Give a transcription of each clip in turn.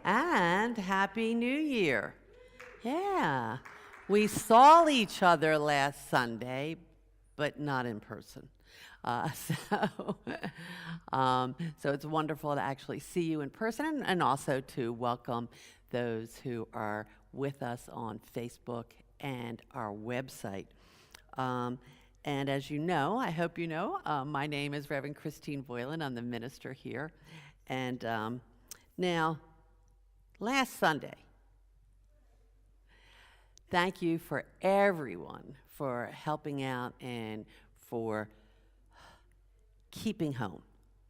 And Happy New Year. Yeah. We saw each other last Sunday, but not in person. Uh, so, so it's wonderful to actually see you in person and also to welcome those who are with us on Facebook and our website. Um, and as you know, I hope you know, my name is Rev Christine Boylan. I'm the minister here. And now, last Sunday, thank you for everyone for helping out and for keeping home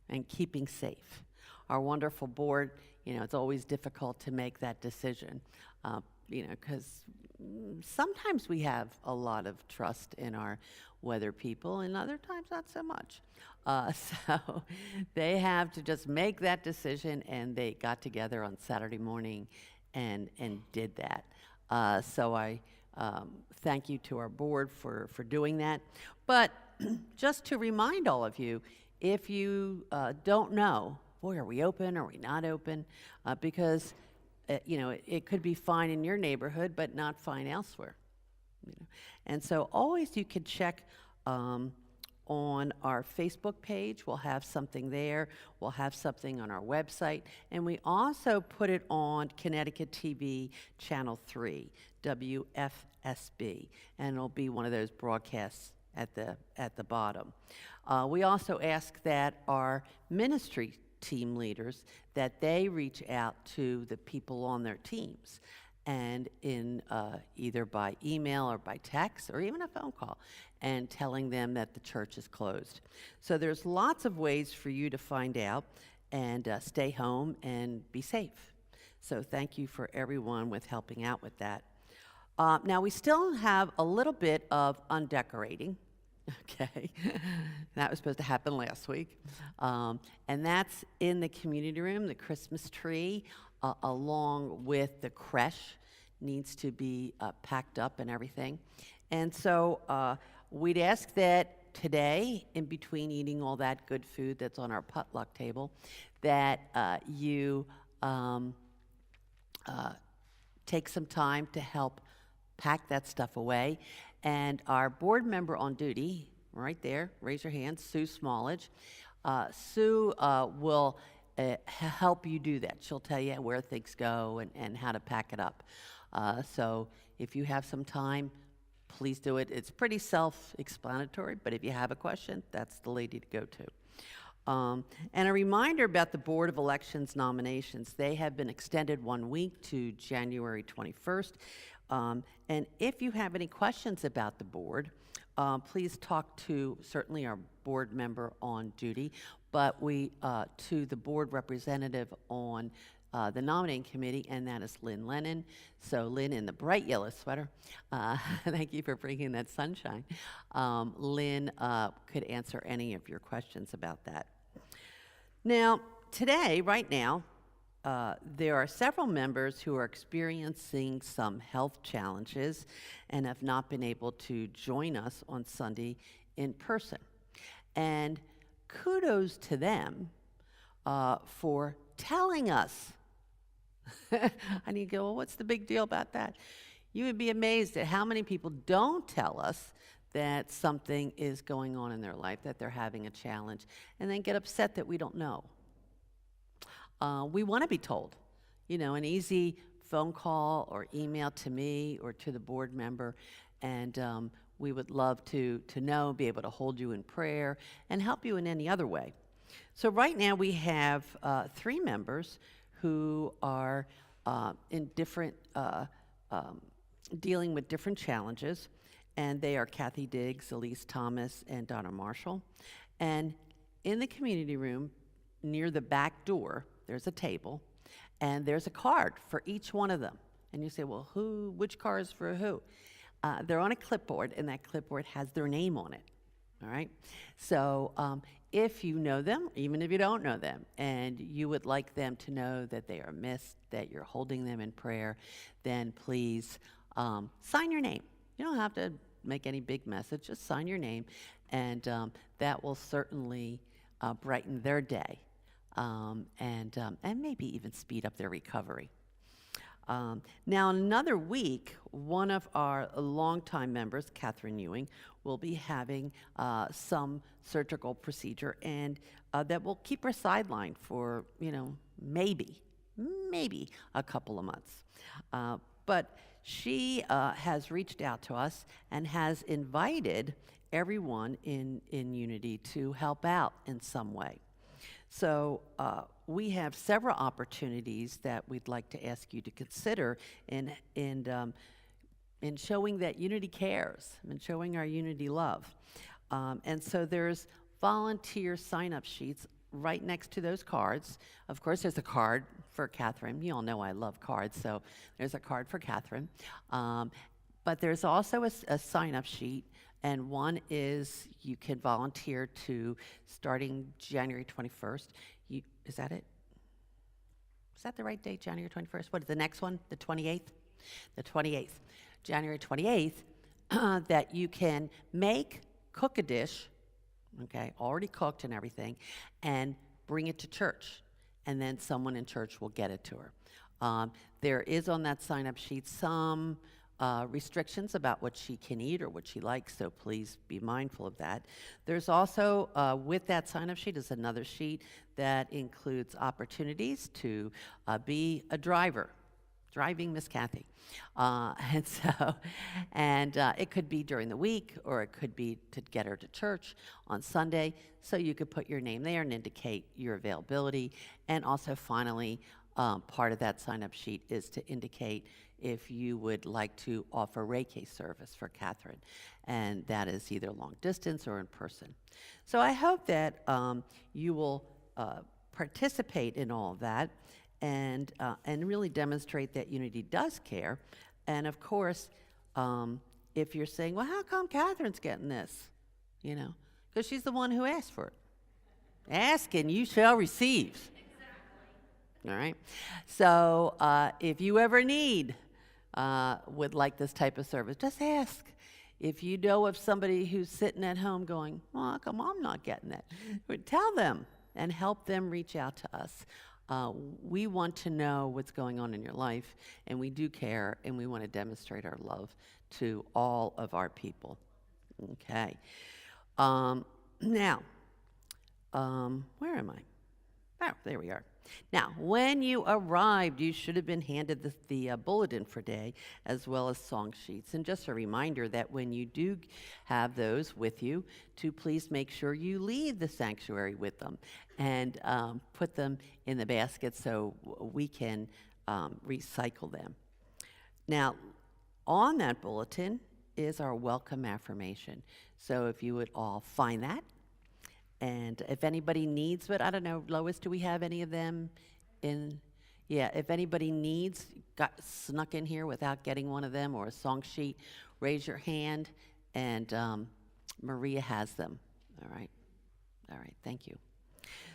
and keeping safe. Our wonderful board, it's always difficult to make that decision, because sometimes we have a lot of trust in our weather people and other times not so much. So they have to just make that decision, and they got together on Saturday morning and did that. So I thank you to our board for doing that. But just to remind all of you, if you don't know, boy, are we open, are we not open? Because, it could be fine in your neighborhood, but not fine elsewhere. And so always you could check on our Facebook page. We'll have something there. We'll have something on our website. And we also put it on Connecticut TV Channel 3, WFSB. And it'll be one of those broadcasts at the bottom. We also ask that our ministry team leaders, that they reach out to the people on their teams, and in either by email or by text or even a phone call, and telling them that the church is closed. So there's lots of ways for you to find out and stay home and be safe. So thank you for everyone with helping out with that. Now we still have a little bit of undecorating. Okay, that was supposed to happen last week. And that's in the community room. The Christmas tree, along with the creche, needs to be packed up and everything. And so we'd ask that today, in between eating all that good food that's on our potluck table, that you take some time to help pack that stuff away. And our board member on duty, right there, raise your hand, Sue Smallage. Sue will help you do that. She'll tell you where things go and how to pack it up. So if you have some time, please do it. It's pretty self-explanatory, but if you have a question, that's the lady to go to. And a reminder about the Board of Elections nominations. They have been extended 1 week to January 21st. And if you have any questions about the board, please talk to certainly our board member on duty, but to the board representative on the nominating committee, and that is Lynn Lennon. So Lynn in the bright yellow sweater, thank you for bringing that sunshine. Lynn could answer any of your questions about that. Now, today, right now, there are several members who are experiencing some health challenges and have not been able to join us on Sunday in person. And kudos to them for telling us. And you go, well, what's the big deal about that? You would be amazed at how many people don't tell us that something is going on in their life, that they're having a challenge, and then get upset that we don't know. We want to be told, an easy phone call or email to me or to the board member, and we would love to know, be able to hold you in prayer and help you in any other way. So right now we have 3 members who are in different, dealing with different challenges, and they are Kathy Diggs, Elise Thomas, and Donna Marshall. And in the community room, near the back door, there's a table, and there's a card for each one of them. And you say, well, which card is for who? They're on a clipboard, and that clipboard has their name on it, all right? So if you know them, even if you don't know them, and you would like them to know that they are missed, that you're holding them in prayer, then please sign your name. You don't have to make any big message, just sign your name, and that will certainly brighten their day. and maybe even speed up their recovery. Now, in another week, one of our longtime members, Catherine Ewing, will be having some surgical procedure, and that will keep her sidelined for, maybe a couple of months. But she has reached out to us and has invited everyone in Unity to help out in some way. So we have several opportunities that we'd like to ask you to consider in showing that Unity cares and showing our Unity love. And so there's volunteer sign-up sheets right next to those cards. Of course, there's a card for Catherine. You all know I love cards, so there's a card for Catherine. But there's also a sign-up sheet, and one is you can volunteer to starting January 21st. Is that it? Is that the right date, January 21st? What is the next one, the 28th? The 28th, January 28th, that you can cook a dish, okay, already cooked and everything, and bring it to church, and then someone in church will get it to her. There is on that sign-up sheet some restrictions about what she can eat or what she likes, so please be mindful of that. There's also, with that sign-up sheet, is another sheet that includes opportunities to be a driver, driving Miss Kathy. And it could be during the week, or it could be to get her to church on Sunday, so you could put your name there and indicate your availability. And also, finally, part of that sign-up sheet is to indicate if you would like to offer Reiki service for Catherine, and that is either long distance or in person. So I hope that you will participate in all of that and really demonstrate that Unity does care. And of course, if you're saying, well, how come Catherine's getting this? Because she's the one who asked for it. Ask and you shall receive. Exactly. All right. So if you ever would like this type of service, just ask. If you know of somebody who's sitting at home going, well, how come I'm not getting that? Tell them and help them reach out to us. We want to know what's going on in your life, and we do care, and we want to demonstrate our love to all of our people. Okay. Now, where am I? Oh, there we are. Now, when you arrived, you should have been handed the bulletin for day, as well as song sheets. And just a reminder that when you do have those with you, to please make sure you leave the sanctuary with them and put them in the basket so we can recycle them. Now, on that bulletin is our welcome affirmation. So if you would all find that. And if anybody needs, but I don't know, Lois, do we have any of them in? Yeah, if anybody got snuck in here without getting one of them or a song sheet, raise your hand, and Maria has them. All right, thank you.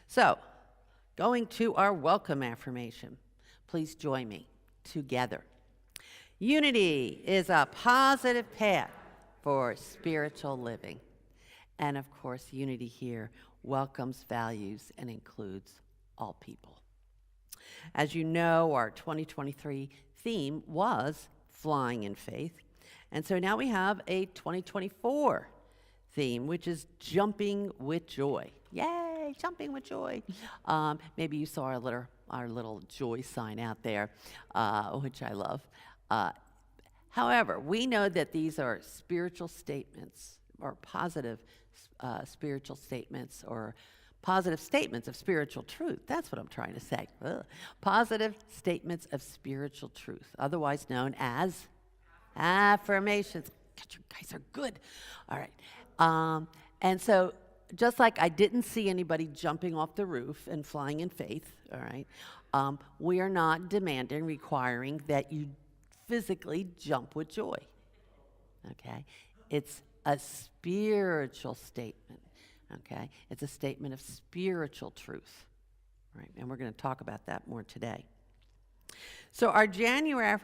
So, going to our welcome affirmation, please join me together. Unity is a positive path for spiritual living. And of course, Unity here welcomes values and includes all people. As you know, our 2023 theme was Flying in Faith. And so now we have a 2024 theme, which is Jumping with Joy. Yay, jumping with joy. Maybe you saw our little joy sign out there, which I love. However, we know that these are spiritual statements or positive spiritual statements or positive statements of spiritual truth. That's what I'm trying to say. Positive statements of spiritual truth, otherwise known as affirmations. God, you guys are good. All right. And so just like I didn't see anybody jumping off the roof and flying in faith, all right, we are not demanding, requiring that you physically jump with joy. Okay? It's a spiritual statement, okay? It's a statement of spiritual truth, right? And we're going to talk about that more today. So our January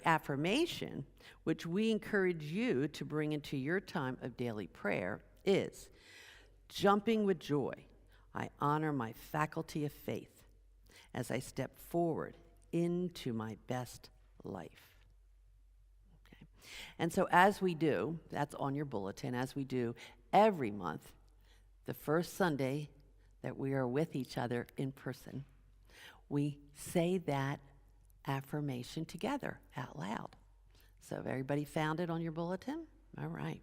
affirmation, which we encourage you to bring into your time of daily prayer, is jumping with joy. I honor my faculty of faith as I step forward into my best life. Okay. And so as we do, that's on your bulletin, as we do every month, the first Sunday that we are with each other in person, we say that affirmation together out loud. So have everybody found it on your bulletin? All right.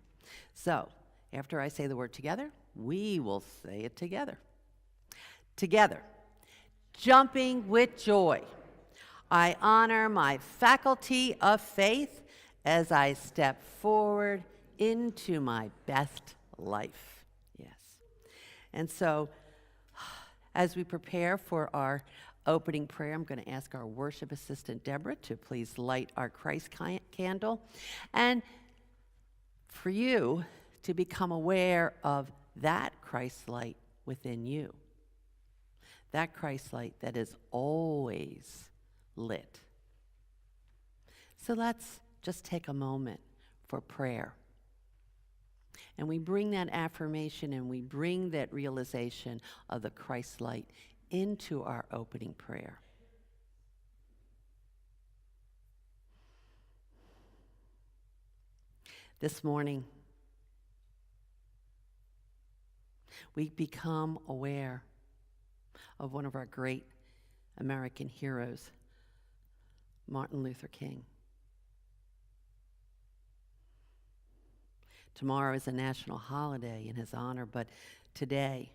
So after I say the word together, we will say it together. Together. Jumping with joy. I honor my faculty of faith as I step forward into my best life. Yes. And so, as we prepare for our opening prayer, I'm going to ask our worship assistant, Deborah, to please light our Christ candle. And for you to become aware of that Christ light within you. That Christ light that is always lit. So let's just take a moment for prayer. And we bring that affirmation and we bring that realization of the Christ light into our opening prayer. This morning, we become aware of one of our great American heroes, Martin Luther King. Tomorrow is a national holiday in his honor, but today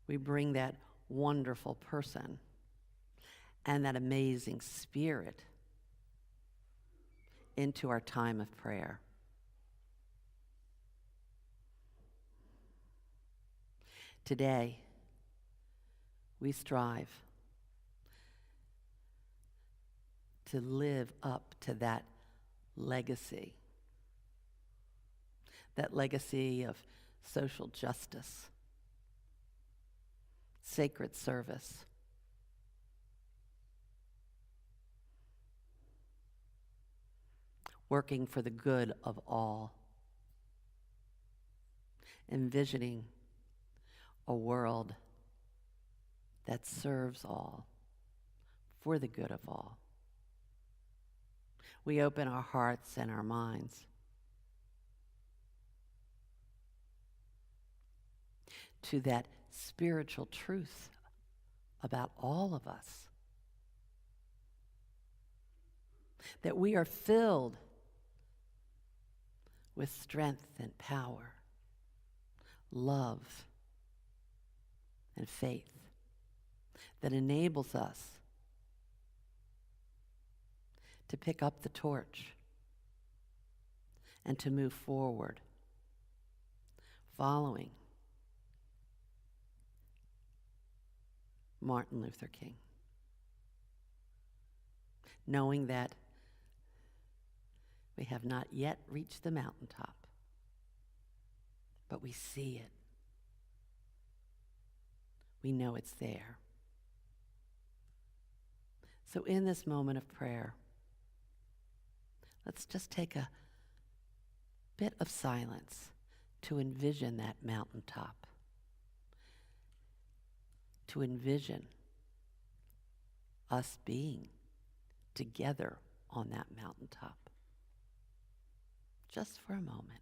we bring that wonderful person and that amazing spirit into our time of prayer. Today, we strive to live up to that legacy of social justice, sacred service, working for the good of all, envisioning a world that serves all, for the good of all. We open our hearts and our minds to that spiritual truth about all of us. That we are filled with strength and power, love and faith that enables us to pick up the torch and to move forward, following Martin Luther King, knowing that we have not yet reached the mountaintop, but we see it. We know it's there. So in this moment of prayer, let's just take a bit of silence to envision that mountaintop, to envision us being together on that mountaintop. Just for a moment.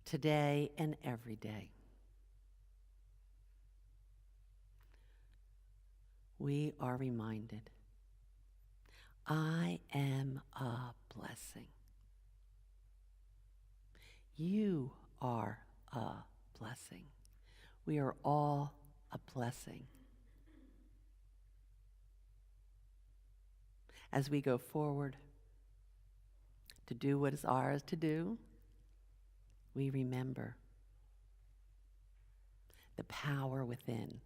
Today and every day, we are reminded, I am a blessing. You are a blessing. We are all a blessing. As we go forward to do what is ours to do, we remember the power within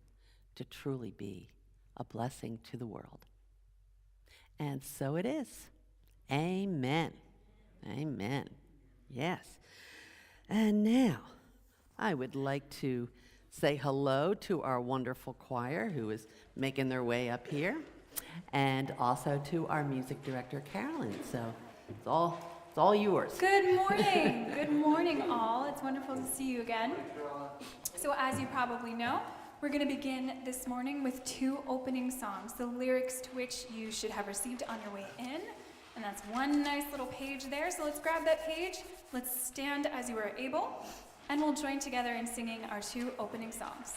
to truly be a blessing to the world And so it is. Amen. Amen. Yes. And now, I would like to say hello to our wonderful choir who is making their way up here, and also to our music director, Carolyn. So it's all yours. Good morning. Good morning, all. It's wonderful to see you again. So as you probably know, we're going to begin this morning with 2 opening songs, the lyrics to which you should have received on your way in. And that's one nice little page there. So let's grab that page. Let's stand as you are able, and we'll join together in singing our 2 opening songs.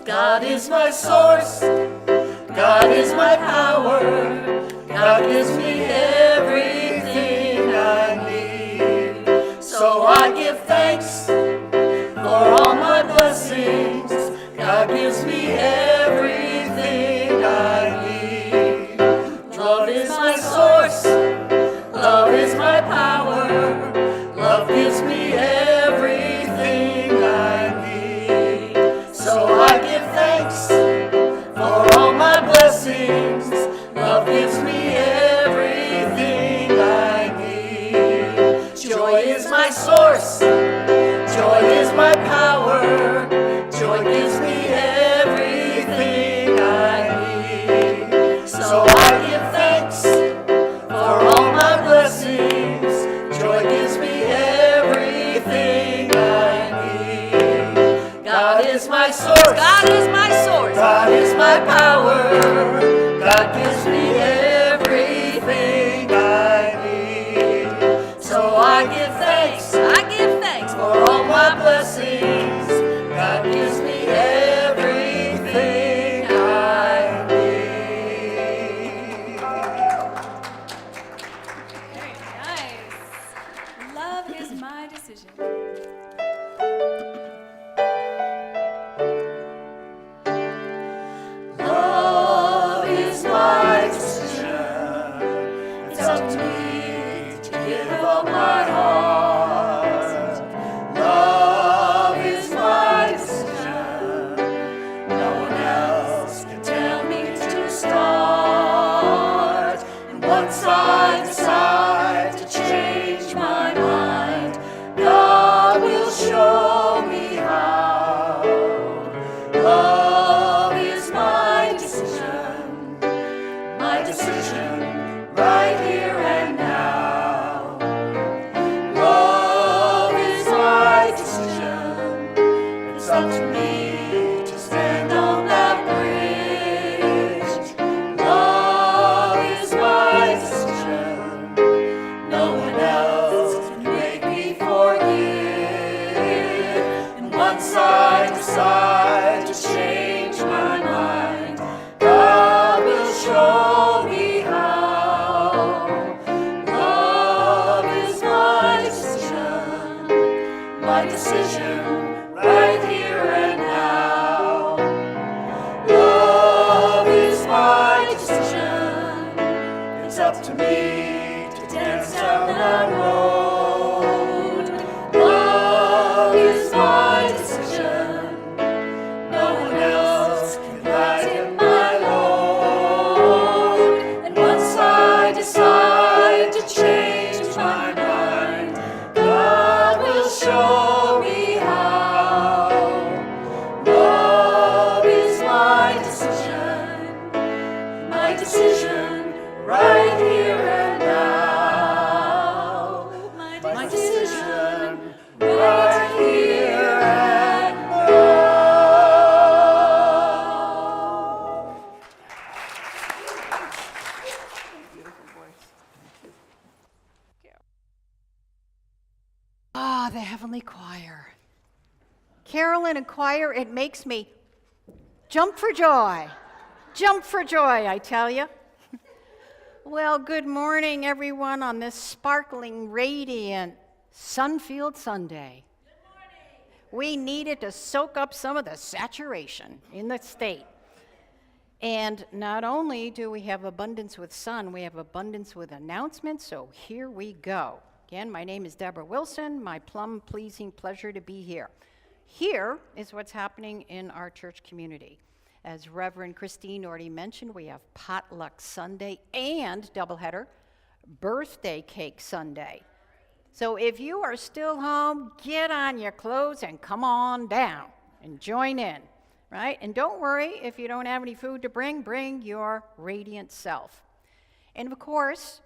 God is my source, God is my power, God gives me everything I need. So I give thanks for all my blessings, God gives me everything I need. Love is my source, love is my power, love gives me everything I need. So I give thanks for all my blessings, love gives me everything I need. Joy is my source, joy is my power, joy gives me everything I need. So I give thanks for all my blessings, joy gives me everything I need. God is my source, God is my source. God is my power, God gives me everything I need. So I give thanks For for all my blessings, God gives me everything I need. Very nice. Love is my decision. Love is my decision. It's up to me to give up my heart. Love is my decision. No one else can tell me to start. And once I decide to change my mind, God will show me how. Love is my decision right here and now. Love is my decision. It's up to me to stand on that bridge. Love is my decision. No one else can make me forgive. And once I decide to change my mind, God will show me how. Love is my decision right here and now. Love is my decision. It's up to me to dance down that road. Love is my decision. No one else can lighten my load. And once I decide to change my mind, God will show me how. Love is my decision right here and now. My decision right here and now. Ah, the Heavenly Choir. Carolyn and choir, it makes me jump for joy. Jump for joy, I tell you. Well, good morning, everyone, on this sparkling, radiant, sun-filled Sunday. Good morning. We needed to soak up some of the saturation in the state. And not only do we have abundance with sun, we have abundance with announcements, so here we go. Again, my name is Deborah Wilson. My plum-pleasing pleasure to be here. Here is what's happening in our church community. As Reverend Christine already mentioned, we have Potluck Sunday and doubleheader, Birthday Cake Sunday. So if you are still home, get on your clothes and come on down and join in, right? And don't worry if you don't have any food to bring your radiant self. And of course,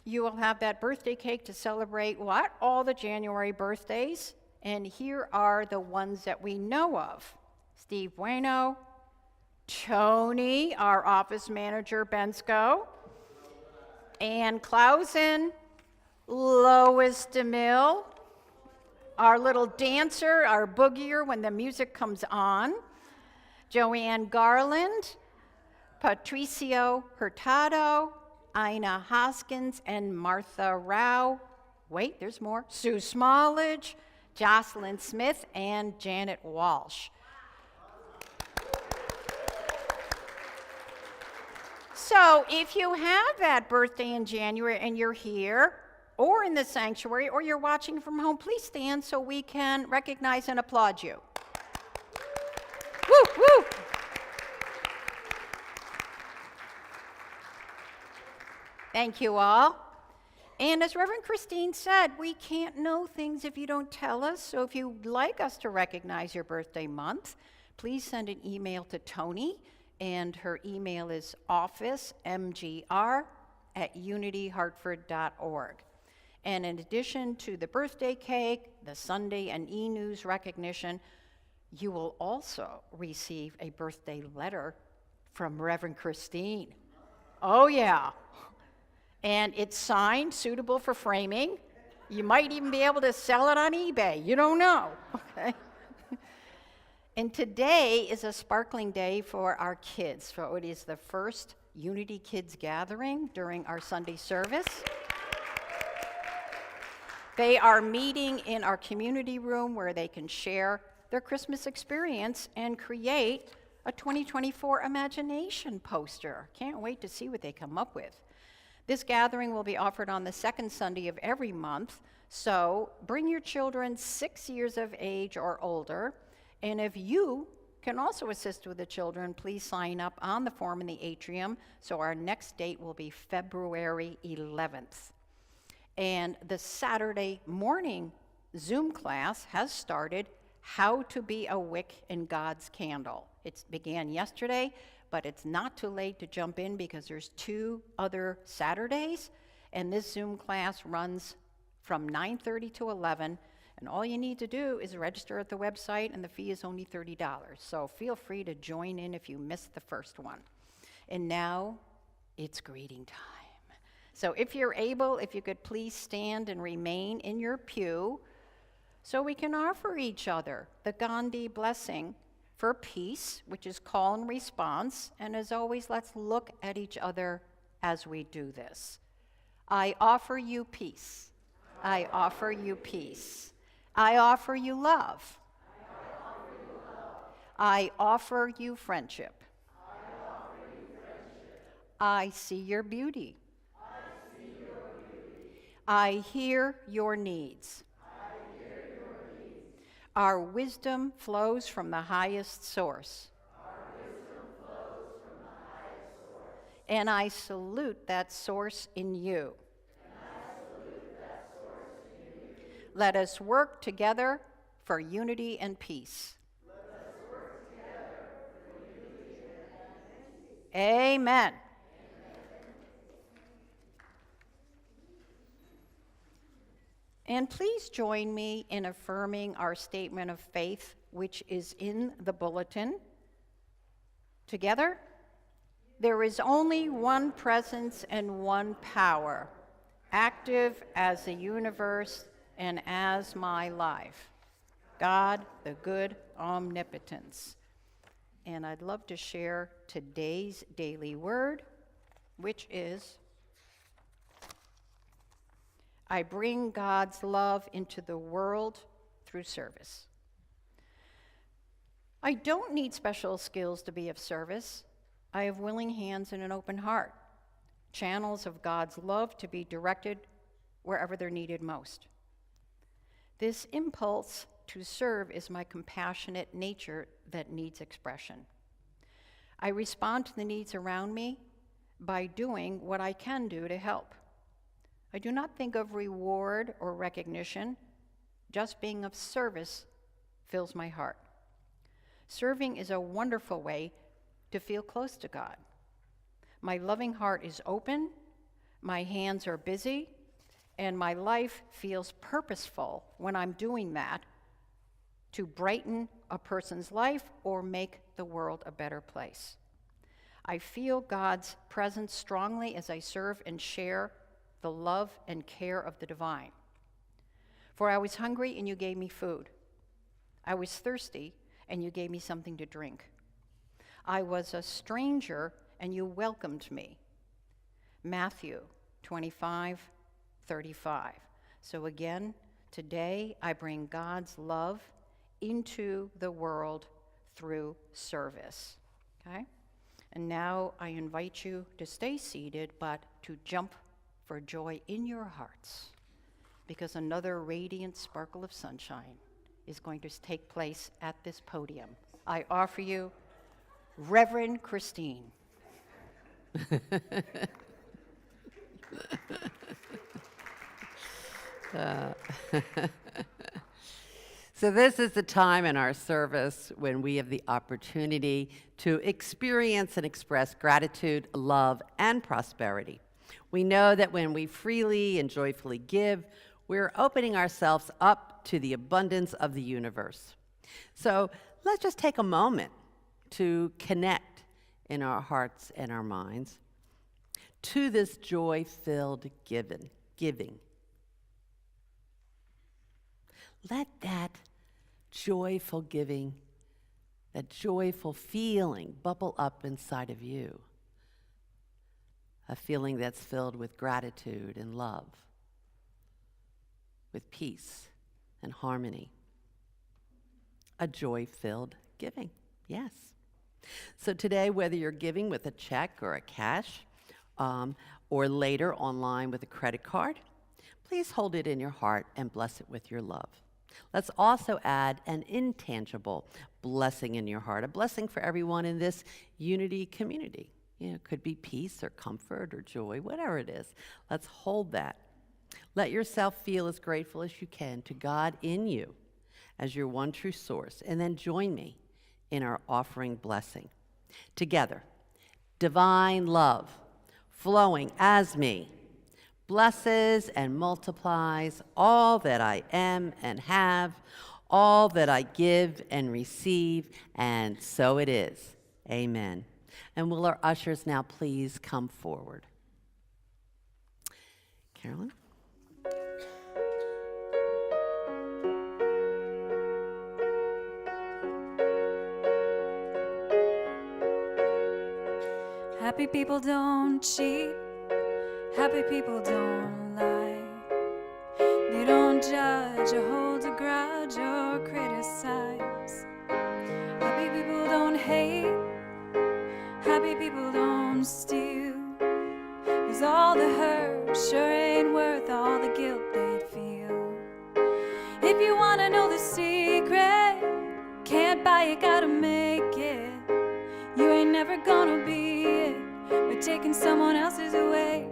you will have that birthday cake to celebrate what? All the January birthdays. And here are the ones that we know of. Steve Bueno, Tony, our office manager, Bensko, Ann Clausen, Lois DeMille, our little dancer, our boogier when the music comes on, Joanne Garland, Patricio Hurtado, Ina Hoskins, and Martha Rao. Wait, there's more. Sue Smallage, Jocelyn Smith, and Janet Walsh. So if you have that birthday in January and you're here or in the sanctuary or you're watching from home, please stand so we can recognize and applaud you. Woo, woo. Thank you all. And as Reverend Christine said, we can't know things if you don't tell us. So if you'd like us to recognize your birthday month, please send an email to Tony. And her email is officemgr@unityhartford.org. And in addition to the birthday cake, the Sunday and e-news recognition, you will also receive a birthday letter from Reverend Christine. Oh yeah. And it's signed, suitable for framing. You might even be able to sell it on eBay. You don't know. Okay. And today is a sparkling day for our kids. For it is the first Unity Kids gathering during our Sunday service. They are meeting in our community room where they can share their Christmas experience and create a 2024 imagination poster. Can't wait to see what they come up with. This gathering will be offered on the second Sunday of every month, so bring your children 6 years of age or older. And if you can also assist with the children, please sign up on the form in the atrium. So our next date will be February 11th. And the Saturday morning Zoom class has started, How to Be a Wick in God's Candle. It began yesterday, but it's not too late to jump in because there's 2 other Saturdays. And this Zoom class runs from 9:30 to 11. And all you need to do is register at the website, and the fee is only $30. So feel free to join in if you missed the first one. And now it's greeting time. So if you're able, if you could please stand and remain in your pew so we can offer each other the Gandhi blessing for peace, which is call and response. And as always, let's look at each other as we do this. I offer you peace. I offer you peace. I offer you love. I offer you friendship. I see your beauty. I hear your needs. Our wisdom flows from the highest source. And I salute that source in you. Let us work together for unity and peace. Amen. And please join me in affirming our statement of faith, which is in the bulletin. Together, there is only one presence and one power, active as the universe and as my life, God, the good omnipotence. And I'd love to share today's daily word, which is, I bring God's love into the world through service. I don't need special skills to be of service. I have willing hands and an open heart, channels of God's love to be directed wherever they're needed most. This impulse to serve is my compassionate nature that needs expression. I respond to the needs around me by doing what I can do to help. I do not think of reward or recognition. Just being of service fills my heart. Serving is a wonderful way to feel close to God. My loving heart is open, my hands are busy, and my life feels purposeful when I'm doing that to brighten a person's life or make the world a better place. I feel God's presence strongly as I serve and share the love and care of the divine. For I was hungry and you gave me food. I was thirsty and you gave me something to drink. I was a stranger and you welcomed me. Matthew 25:35. So again, today I bring God's love into the world through service. Okay? And now I invite you to stay seated, but to jump for joy in your hearts, because another radiant sparkle of sunshine is going to take place at this podium. I offer you Reverend Christine. So this is the time in our service when we have the opportunity to experience and express gratitude, love, and prosperity. We know that when we freely and joyfully give, we're opening ourselves up to the abundance of the universe. So let's just take a moment to connect in our hearts and our minds to this joy-filled giving. Let that joyful giving, that joyful feeling bubble up inside of you. A feeling that's filled with gratitude and love, with peace and harmony. A joy-filled giving, yes. So today, whether you're giving with a check or a cash, or later online with a credit card, please hold it in your heart and bless it with your love. Let's also add an intangible blessing in your heart, a blessing for everyone in this unity community. It could be peace or comfort or joy, whatever it is. Let's hold that. Let yourself feel as grateful as you can to God in you as your one true source, and then join me in our offering blessing. Together, divine love flowing as me blesses and multiplies all that I am and have, all that I give and receive, and so it is. Amen. And will our ushers now please come forward? Carolyn? Happy people don't cheat. Happy people don't lie. They don't judge or hold a grudge or criticize. Happy people don't hate. Happy people don't steal. 'Cause all the hurt sure ain't worth all the guilt they'd feel. If you wanna know the secret, can't buy it, gotta make it. You ain't never gonna be it by taking someone else's away.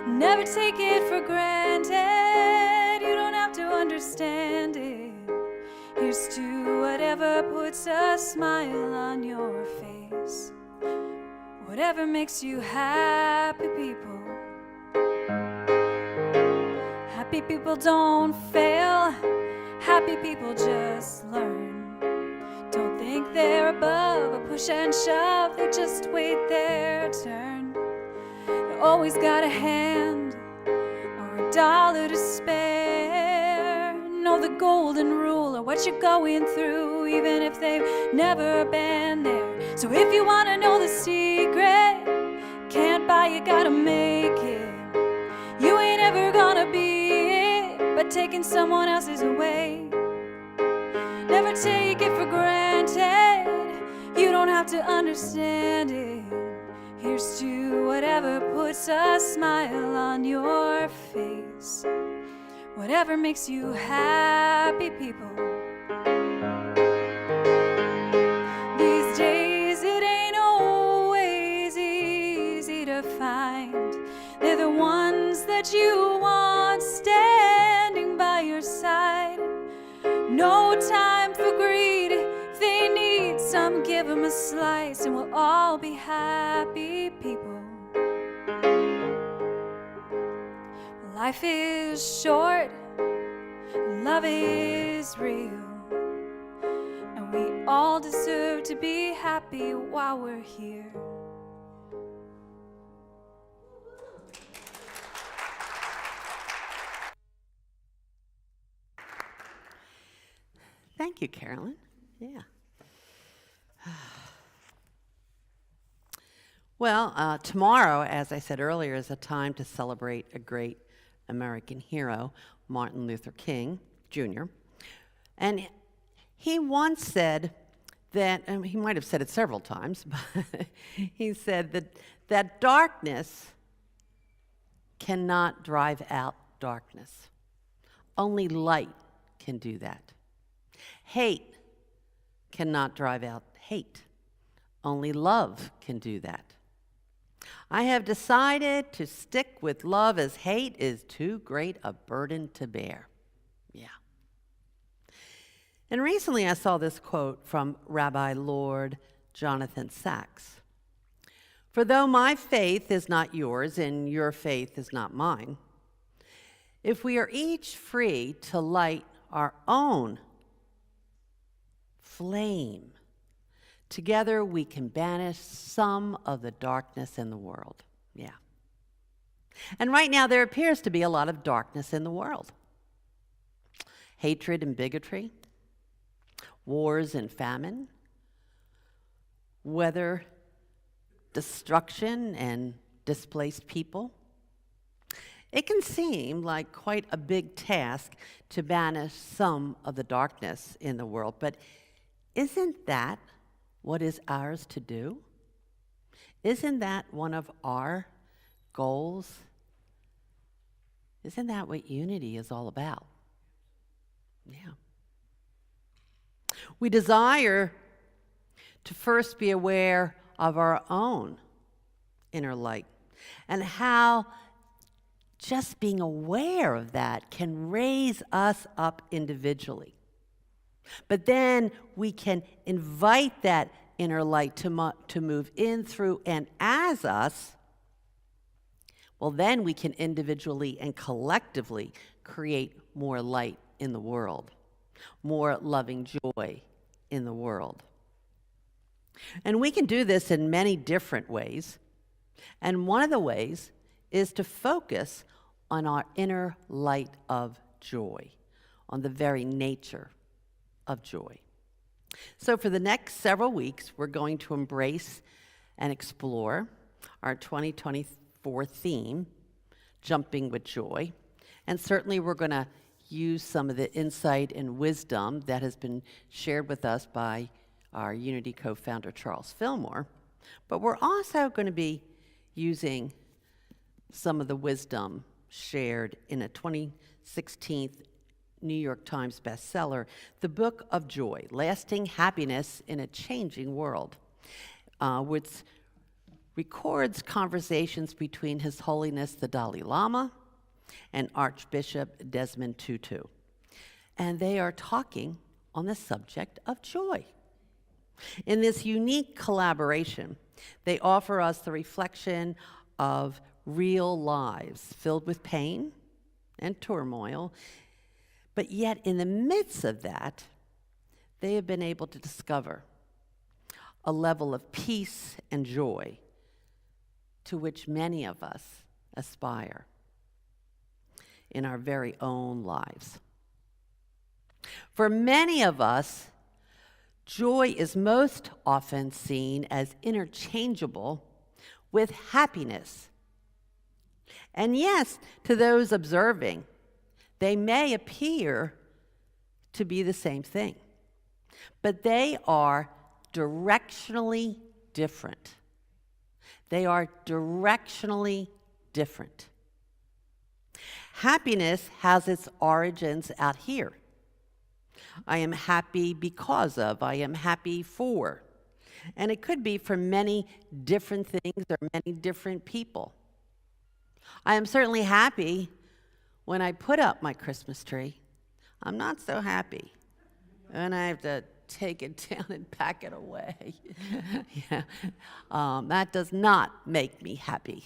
Never take it for granted. You don't have to understand it. Here's to whatever puts a smile on your face. Whatever makes you happy people. Happy people don't fail. Happy people just learn. Don't think they're above a push and shove. They just wait their turn. They always got a hand or a dollar to spare. Know the golden rule or what you're going through, even if they've never been there. So if you want to know the secret, can't buy it, gotta make it. You ain't ever gonna be it by taking someone else's away. Never take it for granted. You don't have to understand it. Here's to whatever puts a smile on your face, whatever makes you happy, people. These days it ain't always easy to find. They're the ones that you want standing by your side. No time for greed. If they need some, give them a slice, and we'll all be happy, people. Life is short, love is real, and we all deserve to be happy while we're here. Thank you, Carolyn. Yeah. Well, tomorrow, as I said earlier, is a time to celebrate a great American hero, Martin Luther King Jr. And he once said that, and he might have said it several times, but he said that darkness cannot drive out darkness. Only light can do that. Hate cannot drive out hate. Only love can do that. I have decided to stick with love, as hate is too great a burden to bear. Yeah. And recently I saw this quote from Rabbi Lord Jonathan Sacks. For though my faith is not yours and your faith is not mine, if we are each free to light our own flame, together we can banish some of the darkness in the world. Yeah. And right now there appears to be a lot of darkness in the world. Hatred and bigotry, wars and famine, weather destruction and displaced people. It can seem like quite a big task to banish some of the darkness in the world, but isn't that what is ours to do? Isn't that one of our goals? Isn't that what unity is all about? Yeah. We desire to first be aware of our own inner light and how just being aware of that can raise us up individually. But then we can invite that inner light to move in, through, and as us. Well, then we can individually and collectively create more light in the world, more loving joy in the world. And we can do this in many different ways. And one of the ways is to focus on our inner light of joy, on the very nature of joy. So for the next several weeks, we're going to embrace and explore our 2024 theme, Jumping with Joy. And certainly we're going to use some of the insight and wisdom that has been shared with us by our Unity co-founder, Charles Fillmore. But we're also going to be using some of the wisdom shared in a 2016 New York Times bestseller, The Book of Joy, Lasting Happiness in a Changing World, which records conversations between His Holiness the Dalai Lama and Archbishop Desmond Tutu. And they are talking on the subject of joy. In this unique collaboration, they offer us the reflection of real lives filled with pain and turmoil, but yet in the midst of that, they have been able to discover a level of peace and joy to which many of us aspire in our very own lives. For many of us, joy is most often seen as interchangeable with happiness. And yes, to those observing, they may appear to be the same thing, but they are directionally different. They are directionally different. Happiness has its origins out here. I am happy because of, I am happy for. And it could be for many different things or many different people. I am certainly happy when I put up my Christmas tree. I'm not so happy when I have to take it down and pack it away. Yeah. That does not make me happy.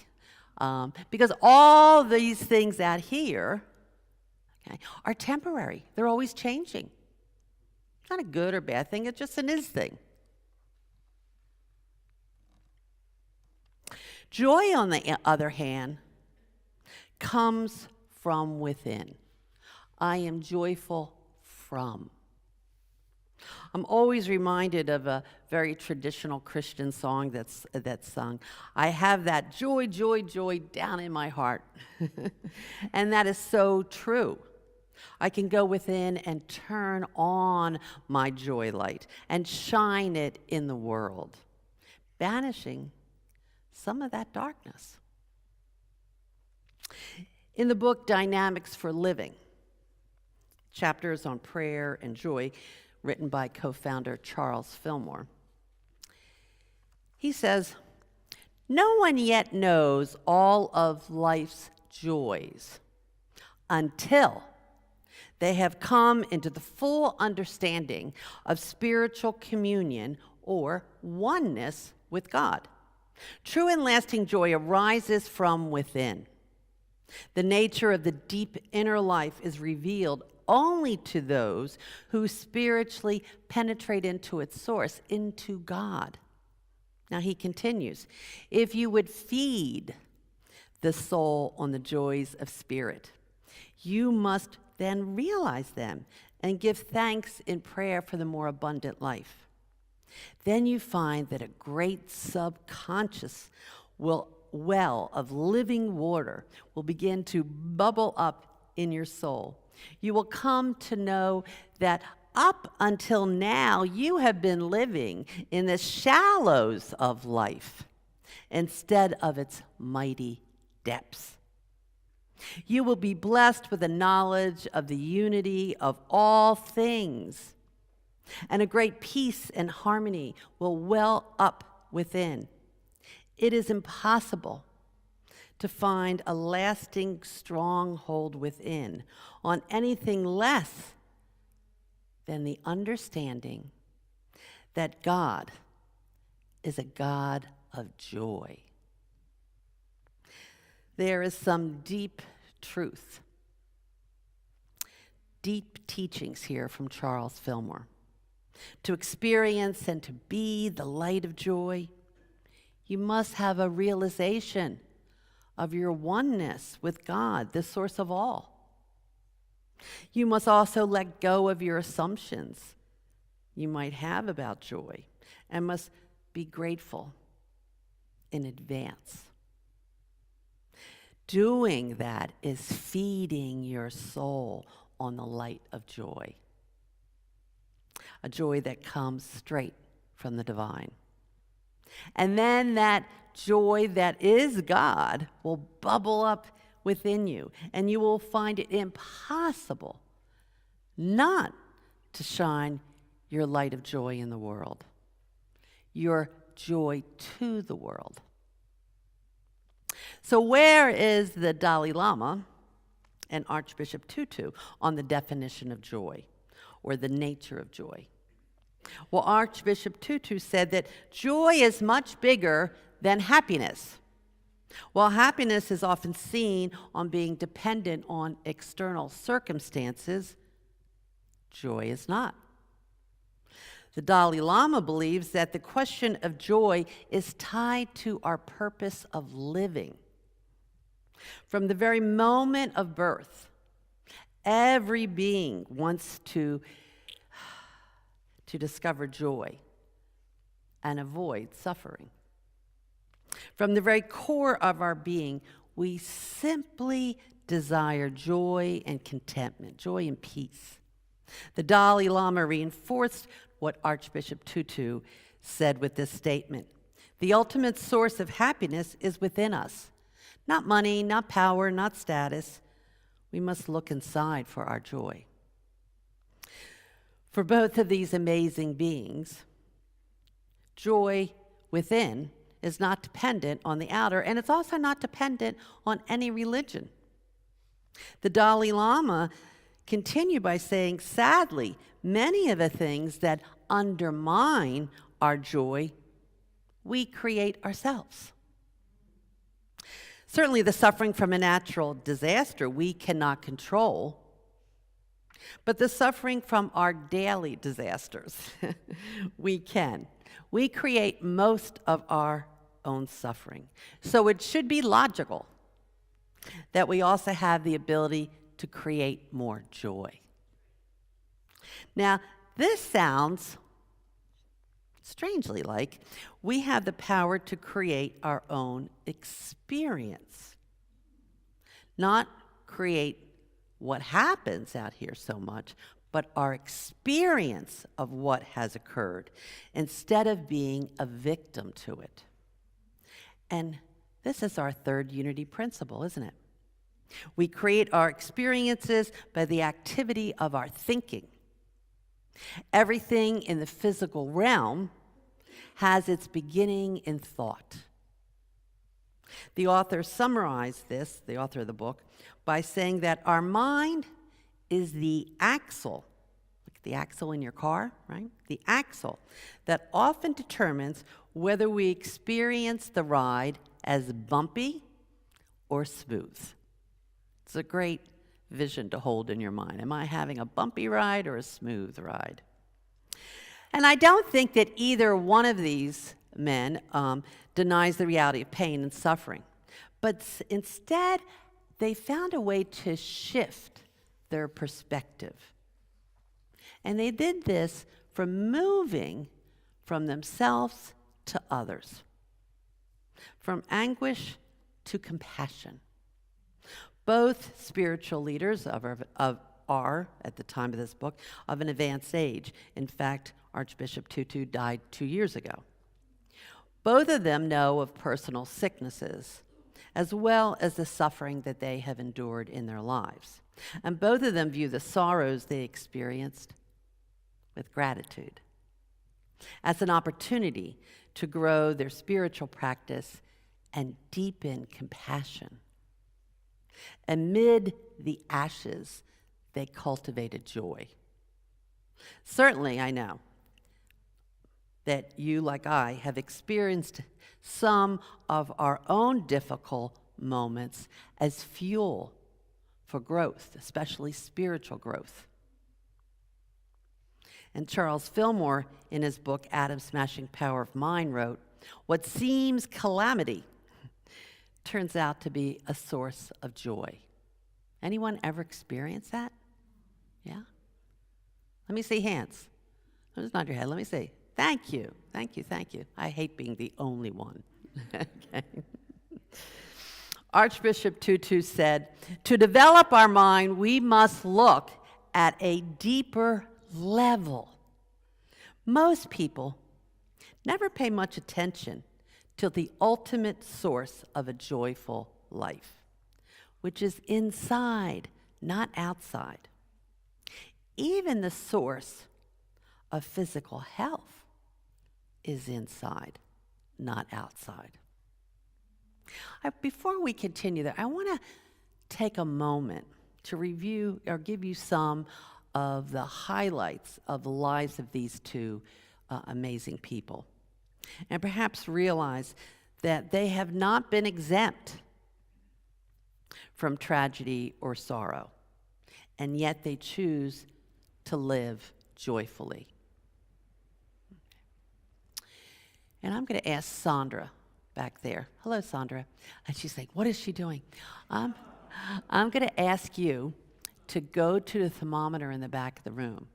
Because all these things out here, okay, are temporary. They're always changing. It's not a good or bad thing, it's just an is thing. Joy, on the other hand, comes from within. I am joyful from. I'm always reminded of a very traditional Christian song that's sung. I have that joy, joy, joy down in my heart. And that is so true. I can go within and turn on my joy light and shine it in the world, banishing some of that darkness. In the book Dynamics for Living, chapters on prayer and joy, written by co-founder Charles Fillmore, he says, "No one yet knows all of life's joys until they have come into the full understanding of spiritual communion or oneness with God. True and lasting joy arises from within. The nature of the deep inner life is revealed only to those who spiritually penetrate into its source, into God." Now he continues, "If you would feed the soul on the joys of spirit, you must then realize them and give thanks in prayer for the more abundant life. Then you find that a great subconscious well of living water will begin to bubble up in your soul. You will come to know that up until now you have been living in the shallows of life instead of its mighty depths. You will be blessed with a knowledge of the unity of all things, and a great peace and harmony will well up within. It is impossible to find a lasting stronghold within on anything less than the understanding that God is a God of joy." There is some deep truth, deep teachings here from Charles Fillmore. To experience and to be the light of joy, you must have a realization of your oneness with God, the source of all. You must also let go of your assumptions you might have about joy and must be grateful in advance. Doing that is feeding your soul on the light of joy, a joy that comes straight from the divine. And then that joy that is God will bubble up within you, and you will find it impossible not to shine your light of joy in the world, your joy to the world. So where is the Dalai Lama and Archbishop Tutu on the definition of joy or the nature of joy? Well, Archbishop Tutu said that joy is much bigger than happiness. While happiness is often seen on being dependent on external circumstances, joy is not. The Dalai Lama believes that the question of joy is tied to our purpose of living. From the very moment of birth, every being wants to discover joy and avoid suffering. From the very core of our being, we simply desire joy and contentment, joy and peace. The Dalai Lama reinforced what Archbishop Tutu said with this statement. The ultimate source of happiness is within us. Not money, not power, not status. We must look inside for our joy. For both of these amazing beings, joy within is not dependent on the outer, and it's also not dependent on any religion. The Dalai Lama continued by saying, sadly, many of the things that undermine our joy, we create ourselves. Certainly, the suffering from a natural disaster we cannot control, but the suffering from our daily disasters, we can. We create most of our own suffering. So it should be logical that we also have the ability to create more joy. Now, this sounds strangely like we have the power to create our own experience, not create what happens out here so much, but our experience of what has occurred instead of being a victim to it. And this is our third unity principle, isn't it? We create our experiences by the activity of our thinking. Everything in the physical realm has its beginning in thought. The author summarized this, the author of the book, by saying that our mind is the axle, like the axle in your car, right? The axle that often determines whether we experience the ride as bumpy or smooth. It's a great vision to hold in your mind. Am I having a bumpy ride or a smooth ride? And I don't think that either one of these men denies the reality of pain and suffering. But instead, they found a way to shift their perspective. And they did this from moving from themselves to others, from anguish to compassion. Both spiritual leaders are, at the time of this book, of an advanced age. In fact, Archbishop Tutu died 2 years ago. Both of them know of personal sicknesses, as well as the suffering that they have endured in their lives. And both of them view the sorrows they experienced with gratitude, as an opportunity to grow their spiritual practice and deepen compassion. Amid the ashes, they cultivated joy. Certainly, I know that you, like I, have experienced some of our own difficult moments as fuel for growth, especially spiritual growth. And Charles Fillmore, in his book, Atom Smashing Power of Mind, wrote, "What seems calamity turns out to be a source of joy." Anyone ever experienced that? Yeah? Let me see hands. Just nod your head. Let me see. Thank you. Thank you. Thank you. I hate being the only one. Okay. Archbishop Tutu said, "To develop our mind, we must look at a deeper level." Most people never pay much attention to the ultimate source of a joyful life, which is inside, not outside. Even the source of physical health is inside, not outside. Before we continue there, I want to take a moment to review or give you some of the highlights of the lives of these two amazing people, and perhaps realize that they have not been exempt from tragedy or sorrow, and yet they choose to live joyfully. And I'm going to ask Sandra back there. Hello, Sandra. And she's like, what is she doing? I'm going to ask you to go to the thermometer in the back of the room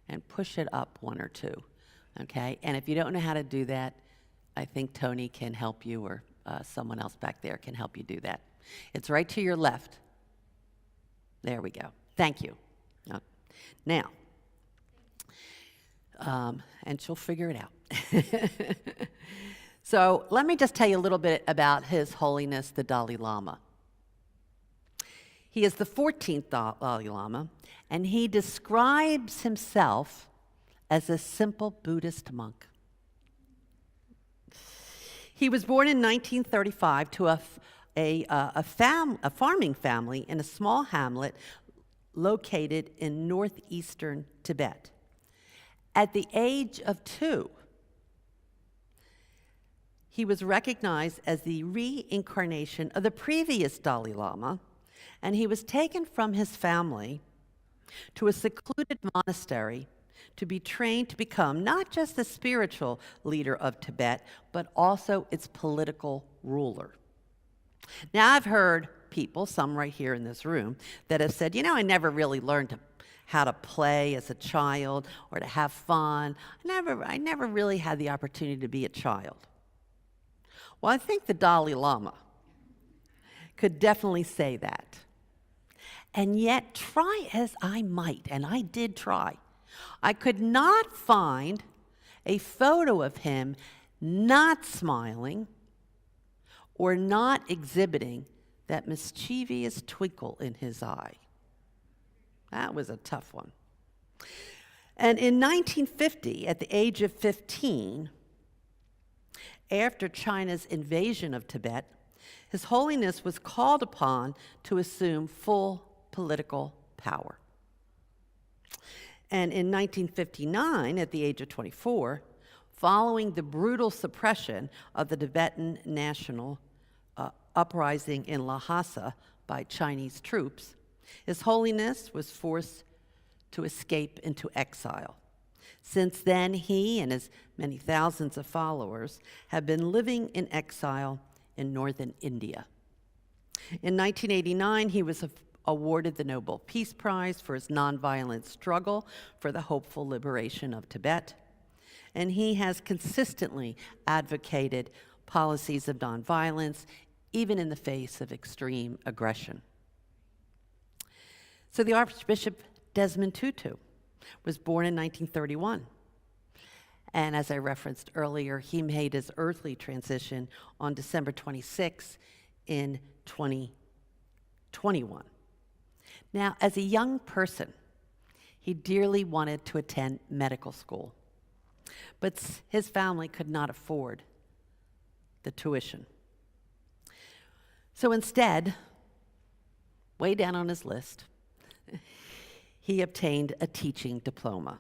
and push it up 1 or 2, okay? And if you don't know how to do that, I think Tony can help you, or someone else back there can help you do that. It's right to your left. There we go. Thank you. Now, and she'll figure it out. So let me just tell you a little bit about His Holiness the Dalai Lama. He is the 14th Dalai Lama, and he describes himself as a simple Buddhist monk. He was born in 1935 to a farming family in a small hamlet located in northeastern Tibet. At the age of 2, he was recognized as the reincarnation of the previous Dalai Lama, and he was taken from his family to a secluded monastery to be trained to become not just the spiritual leader of Tibet, but also its political ruler. Now, I've heard people, some right here in this room, that have said, I never really learned how to play as a child or to have fun. I never really had the opportunity to be a child. Well, I think the Dalai Lama could definitely say that. And yet, try as I might, and I did try, I could not find a photo of him not smiling or not exhibiting that mischievous twinkle in his eye. That was a tough one. And in 1950, at the age of 15, after China's invasion of Tibet, His Holiness was called upon to assume full political power. And in 1959, at the age of 24, following the brutal suppression of the Tibetan national uprising in Lhasa by Chinese troops, His Holiness was forced to escape into exile. Since then, he and his many thousands of followers have been living in exile in northern India. In 1989, he was awarded the Nobel Peace Prize for his nonviolent struggle for the hopeful liberation of Tibet, and he has consistently advocated policies of nonviolence, even in the face of extreme aggression. So the Archbishop Desmond Tutu was born in 1931. And as I referenced earlier, he made his earthly transition on December 26 in 2021. Now, as a young person, he dearly wanted to attend medical school, but his family could not afford the tuition. So instead, way down on his list, he obtained a teaching diploma.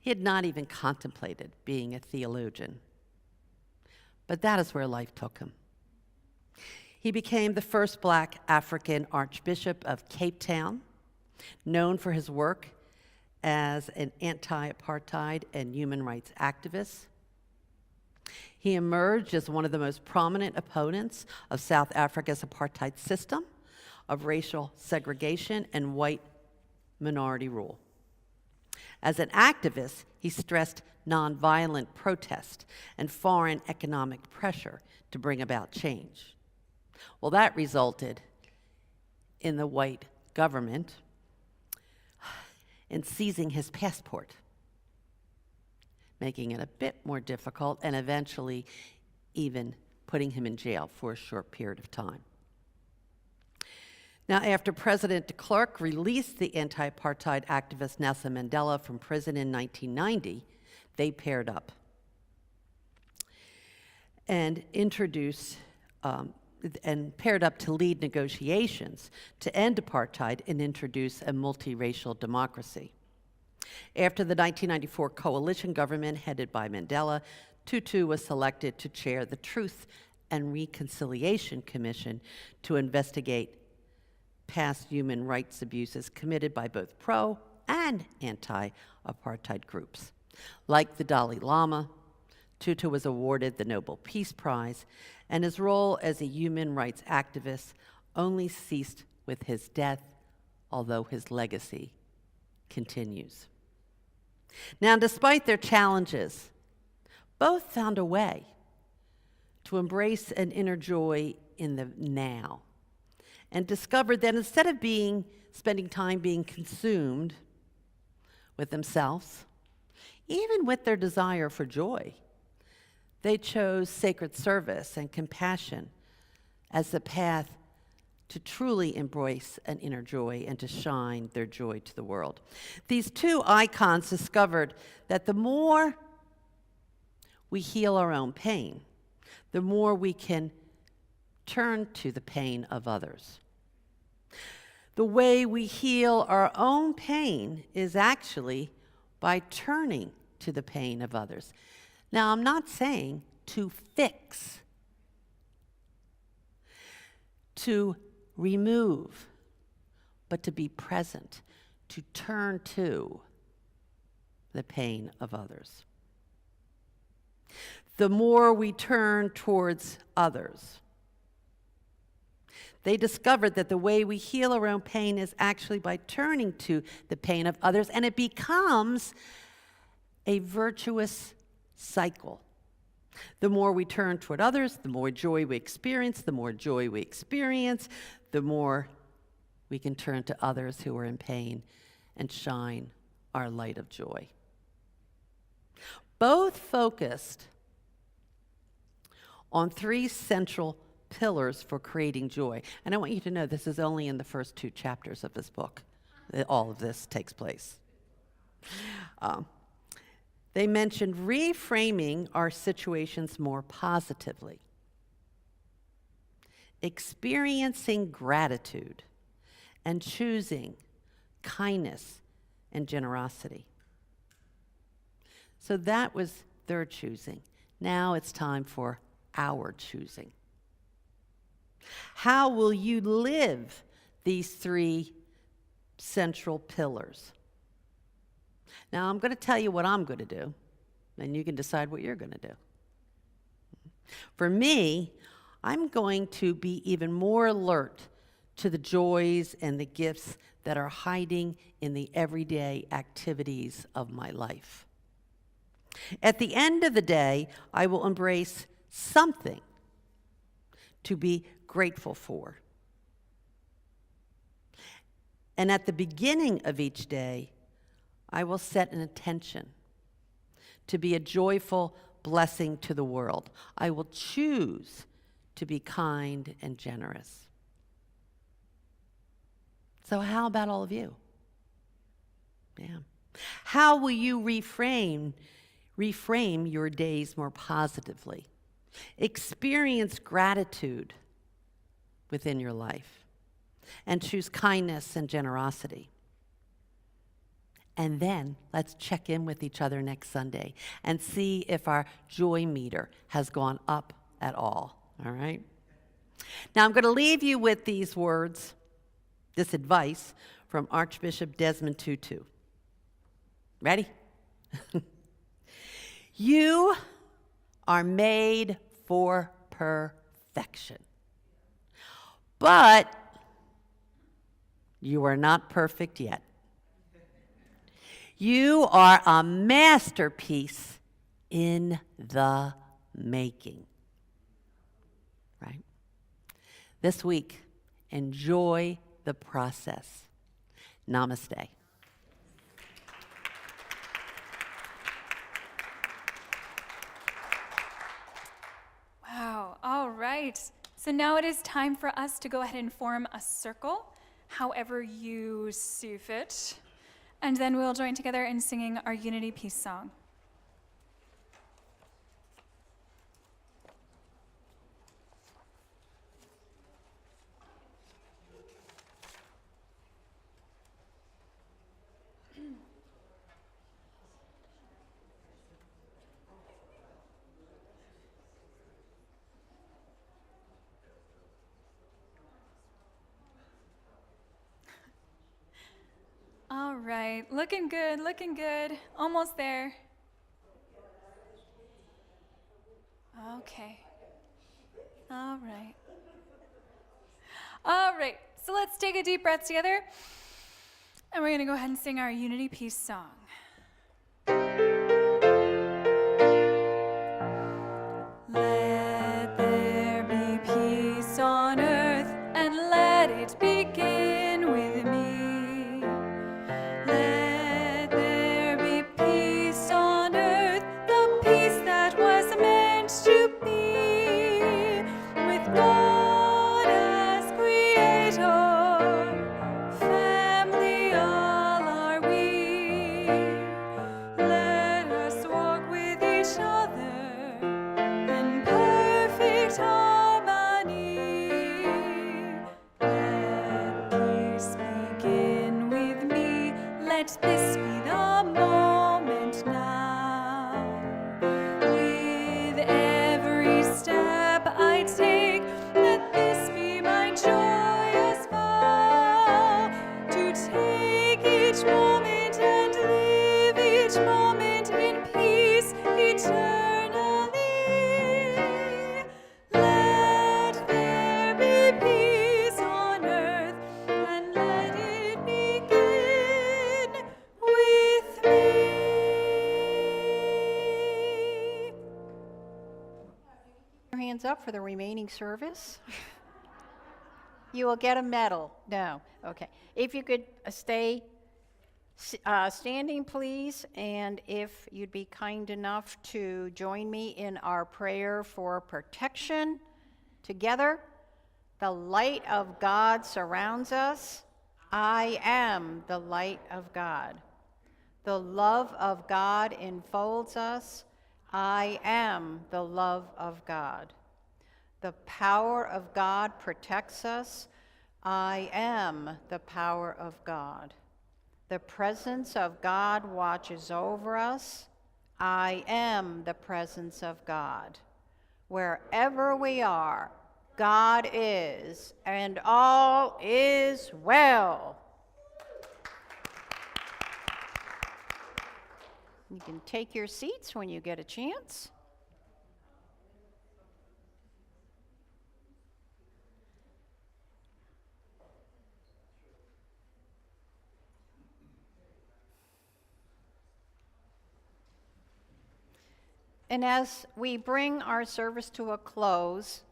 He had not even contemplated being a theologian, but that is where life took him. He became the first Black African Archbishop of Cape Town, known for his work as an anti-apartheid and human rights activist. He emerged as one of the most prominent opponents of South Africa's apartheid system of racial segregation and white minority rule. As an activist, he stressed nonviolent protest and foreign economic pressure to bring about change. Well, that resulted in the white government in seizing his passport, making it a bit more difficult and eventually even putting him in jail for a short period of time. Now, after President de Klerk released the anti-apartheid activist Nelson Mandela from prison in 1990, they paired up and paired up to lead negotiations to end apartheid and introduce a multiracial democracy. After the 1994 coalition government headed by Mandela, Tutu was selected to chair the Truth and Reconciliation Commission to investigate past human rights abuses committed by both pro- and anti-apartheid groups. Like the Dalai Lama, Tutu was awarded the Nobel Peace Prize, and his role as a human rights activist only ceased with his death, although his legacy continues. Now, despite their challenges, both found a way to embrace an inner joy in the now, and discovered that instead of spending time being consumed with themselves, even with their desire for joy, They chose sacred service and compassion as the path to truly embrace an inner joy and to shine their joy to the world. These two icons discovered that the more we heal our own pain, the more we can turn to the pain of others. The way we heal our own pain is actually by turning to the pain of others. Now, I'm not saying to fix, to remove, but to be present, to turn to the pain of others. The more we turn towards others, they discovered that the way we heal our own pain is actually by turning to the pain of others, and it becomes a virtuous cycle. The more we turn toward others, the more joy we experience. The more joy we experience, the more we can turn to others who are in pain and shine our light of joy. Both focused on three central pillars for creating joy. And I want you to know this is only in the first 2 chapters of this book that all of this takes place. They mentioned reframing our situations more positively, experiencing gratitude, and choosing kindness and generosity. So that was their choosing. Now it's time for our choosing. How will you live these 3 central pillars? Now, I'm going to tell you what I'm going to do, and you can decide what you're going to do. For me, I'm going to be even more alert to the joys and the gifts that are hiding in the everyday activities of my life. At the end of the day, I will embrace something to be grateful for. And at the beginning of each day, I will set an intention to be a joyful blessing to the world. I will choose to be kind and generous. So how about all of you? Yeah. How will you reframe your days more positively? Experience gratitude within your life and choose kindness and generosity. And then let's check in with each other next Sunday and see if our joy meter has gone up at all right? Now I'm going to leave you with these words, this advice from Archbishop Desmond Tutu. Ready? You are made for perfection, but you are not perfect yet. You are a masterpiece in the making. Right? This week, enjoy the process. Namaste. Wow, all right. So now it is time for us to go ahead and form a circle, however you see fit. And then we'll join together in singing our Unity Peace song. All right, looking good, looking good. Almost there. Okay. All right. All right, so let's take a deep breath together. And we're going to go ahead and sing our Unity Peace song. Let there be peace on earth, and let it begin with me. Let there be peace on earth, the peace that was meant hands up for the remaining service. You will get a medal. No, okay. If you could stay standing, please, and if you'd be kind enough to join me in our prayer for protection. Together, the light of God surrounds us. I am the light of God. The love of God enfolds us. I am the love of God. The power of God protects us. I am the power of God. The presence of God watches over us. I am the presence of God. Wherever we are, God is, and all is well. You can take your seats when you get a chance. And as we bring our service to a close,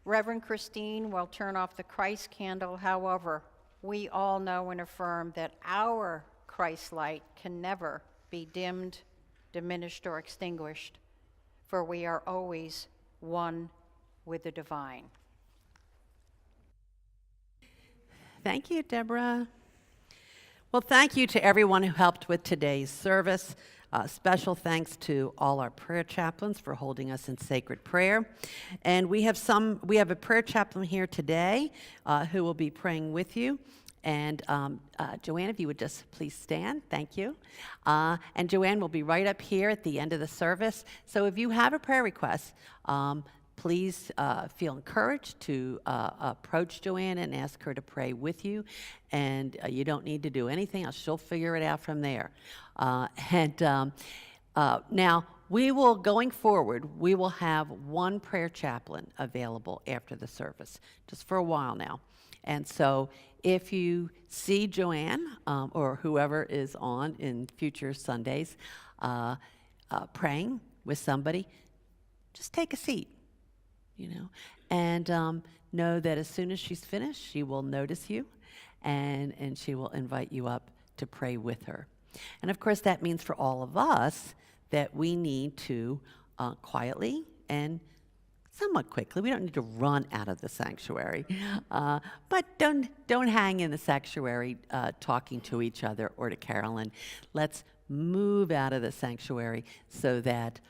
Rev Christine will turn off the Christ candle. However, we all know and affirm that our Christ light can never be dimmed, diminished, or extinguished, for we are always one with the divine. Thank you, Deborah. Well, thank you to everyone who helped with today's service. Special thanks to all our prayer chaplains for holding us in sacred prayer. And we have a prayer chaplain here today who will be praying with you. And Joanne, if you would just please stand, thank you. And Joanne will be right up here at the end of the service. So if you have a prayer request, please feel encouraged to approach Joanne and ask her to pray with you. And you don't need to do anything else. She'll figure it out from there. Now, going forward, we will have one prayer chaplain available after the service, just for a while now. And so if you see Joanne or whoever is on in future Sundays praying with somebody, just take a seat. And know that as soon as she's finished, she will notice you, and she will invite you up to pray with her. And of course, that means for all of us that we need to quietly and somewhat quickly, we don't need to run out of the sanctuary, but don't hang in the sanctuary talking to each other or to Carolyn. Let's move out of the sanctuary so that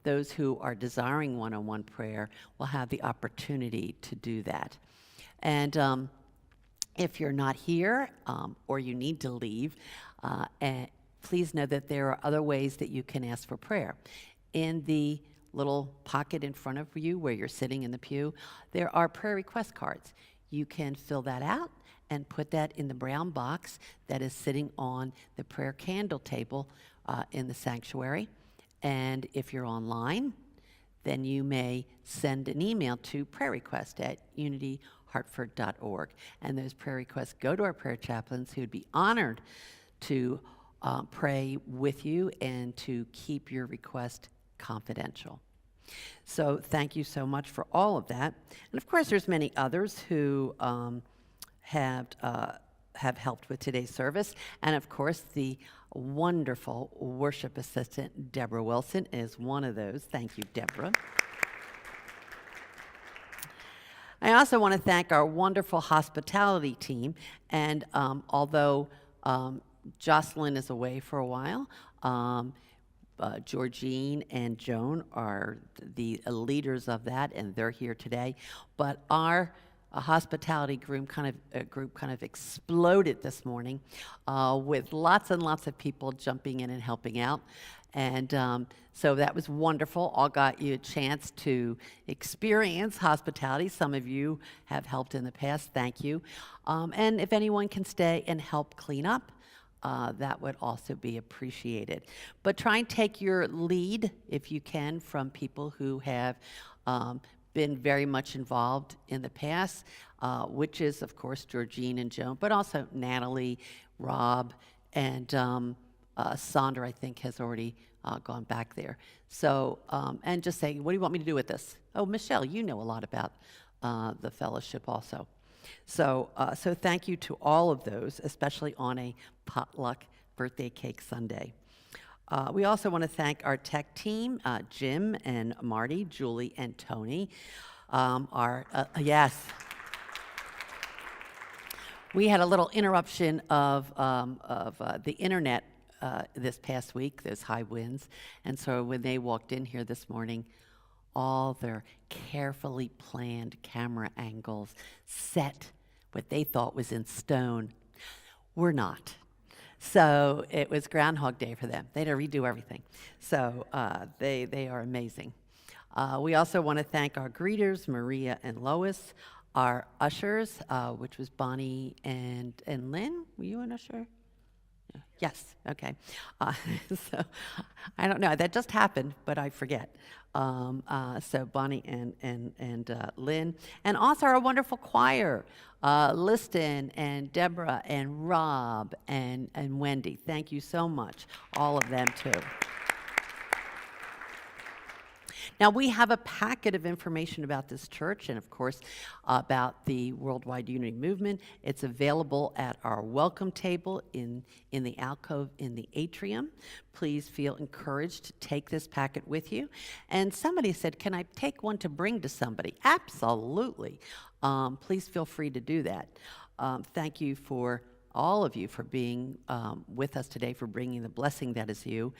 those who are desiring one-on-one prayer will have the opportunity to do that. And if you're not here or you need to leave, please know that there are other ways that you can ask for prayer. In the little pocket in front of you where you're sitting in the pew, there are prayer request cards. You can fill that out and put that in the brown box that is sitting on the prayer candle table in the sanctuary. And if you're online, then you may send an email to prayerrequest@unityhartford.org. And those prayer requests go to our prayer chaplains who would be honored to pray with you and to keep your request confidential. So thank you so much for all of that. And of course, there's many others who have helped with today's service. And of course, the wonderful worship assistant, Deborah Wilson, is one of those. Thank you, Deborah. I also want to thank our wonderful hospitality team. And although Jocelyn is away for a while, Georgine and Joan are the leaders of that, and they're here today. But our hospitality group kind of exploded this morning with lots and lots of people jumping in and helping out. And so that was wonderful. All got you a chance to experience hospitality. Some of you have helped in the past. Thank you. And if anyone can stay and help clean up, that would also be appreciated. But try and take your lead, if you can, from people who have been very much involved in the past, which is, of course, Georgine and Joan, but also Natalie, Rob, and Sandra, I think, has already gone back there. So, and just say, what do you want me to do with this? Oh, Michelle, you know a lot about the fellowship also. So, so thank you to all of those, especially on a potluck birthday cake Sunday. We also want to thank our tech team, Jim and Marty, Julie and Tony. Yes. We had a little interruption of the internet this past week, those high winds. And so when they walked in here this morning, all their carefully planned camera angles set what they thought was in stone were not. So it was Groundhog Day for them. They had to redo everything. So they are amazing. We also want to thank our greeters, Maria and Lois, our ushers, which was Bonnie and Lynn. Were you an usher? Yes, okay. So I don't know, that just happened, but I forget. So Bonnie and Lynn, and also our wonderful choir, Liston and Deborah and Rob and Wendy. Thank you so much, all of them too. Now, we have a packet of information about this church and, of course, about the Worldwide Unity Movement. It's available at our welcome table in the alcove in the atrium. Please feel encouraged to take this packet with you. And somebody said, can I take one to bring to somebody? Absolutely. Please feel free to do that. Thank you for all of you for being with us today, for bringing the blessing that is you.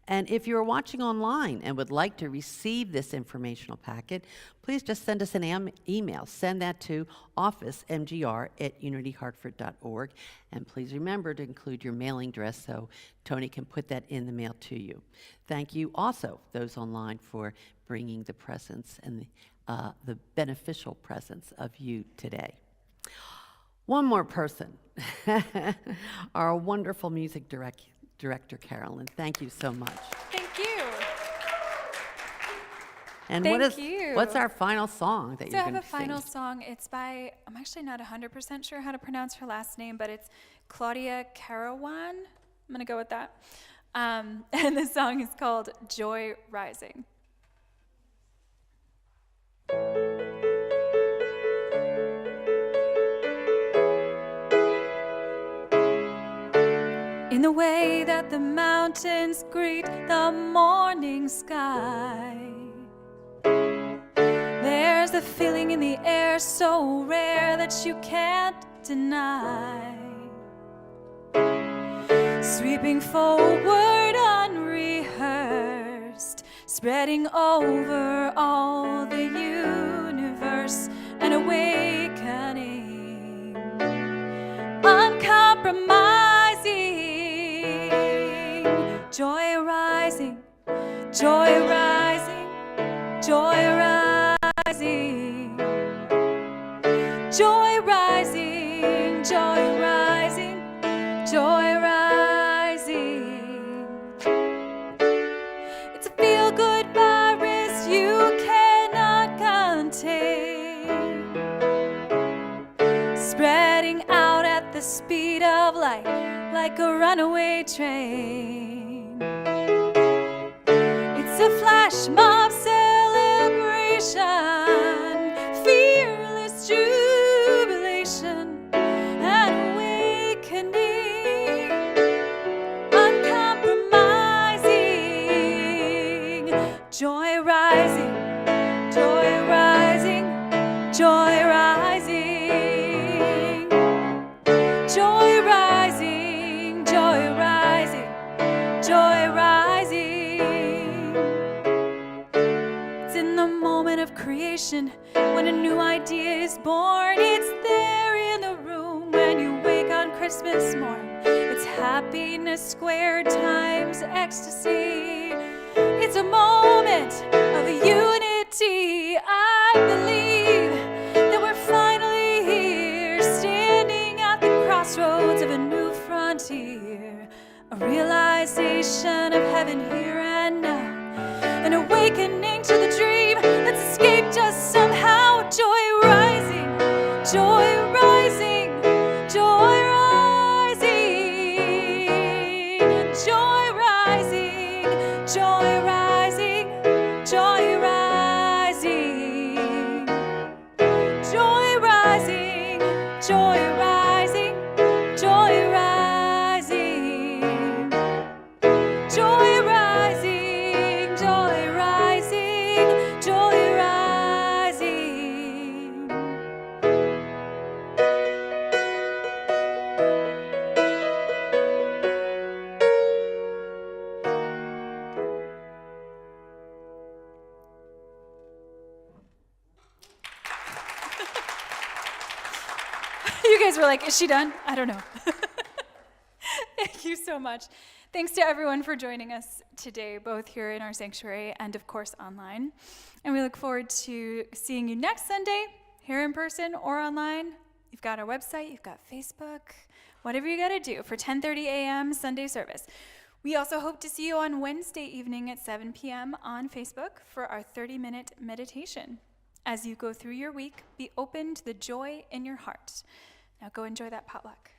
And if you're watching online and would like to receive this informational packet, please just send us an email. Send that to officemgr@unityhartford.org. And please remember to include your mailing address so Tony can put that in the mail to you. Thank you also, those online, for bringing the presence and the beneficial presence of you today. One more person, our wonderful music director, Carolyn. Thank you so much. Thank you. And Thank you. what's our final song that So you're I have going a to sing? final song. It's by, I'm actually not 100% sure how to pronounce her last name, but it's Claudia Carawan. I'm going to go with that. And the song is called Joy Rising. In the way that the mountains greet the morning sky, there's a feeling in the air so rare that you can't deny. Sweeping forward unrehearsed, spreading over all the universe, an awakening, uncompromising. Joy rising, joy rising, joy rising, joy rising, joy rising, joy rising. It's a feel-good virus you cannot contain, spreading out at the speed of light like a runaway train. It's a flash mob celebration, fearless jubilation, an awakening, uncompromising. Joy rising, joy rising, joy rising, joy rising, joy rising, joy rising. It's in the moment of creation when a new idea is born. It's there in the room when you wake on Christmas morn. It's happiness squared times ecstasy. It's a moment of unity. I believe that we're finally here, standing at the crossroads of a new frontier, a realization of heaven here and now, an awakening to the dream that's escaped us somehow. Joy rising, joy rising, joy rising, joy joy rising, joy rising, joy rising, joy rising, joy rising, joy rising, joy rising, joy rising. You guys were like, is she done? I don't know. Thank you so much. Thanks to everyone for joining us today, both here in our sanctuary and, of course, online. And we look forward to seeing you next Sunday, here in person or online. You've got our website, you've got Facebook, whatever you got to do for 10:30 a.m. Sunday service. We also hope to see you on Wednesday evening at 7 p.m. on Facebook for our 30-minute meditation. As you go through your week, be open to the joy in your heart. Now go enjoy that potluck.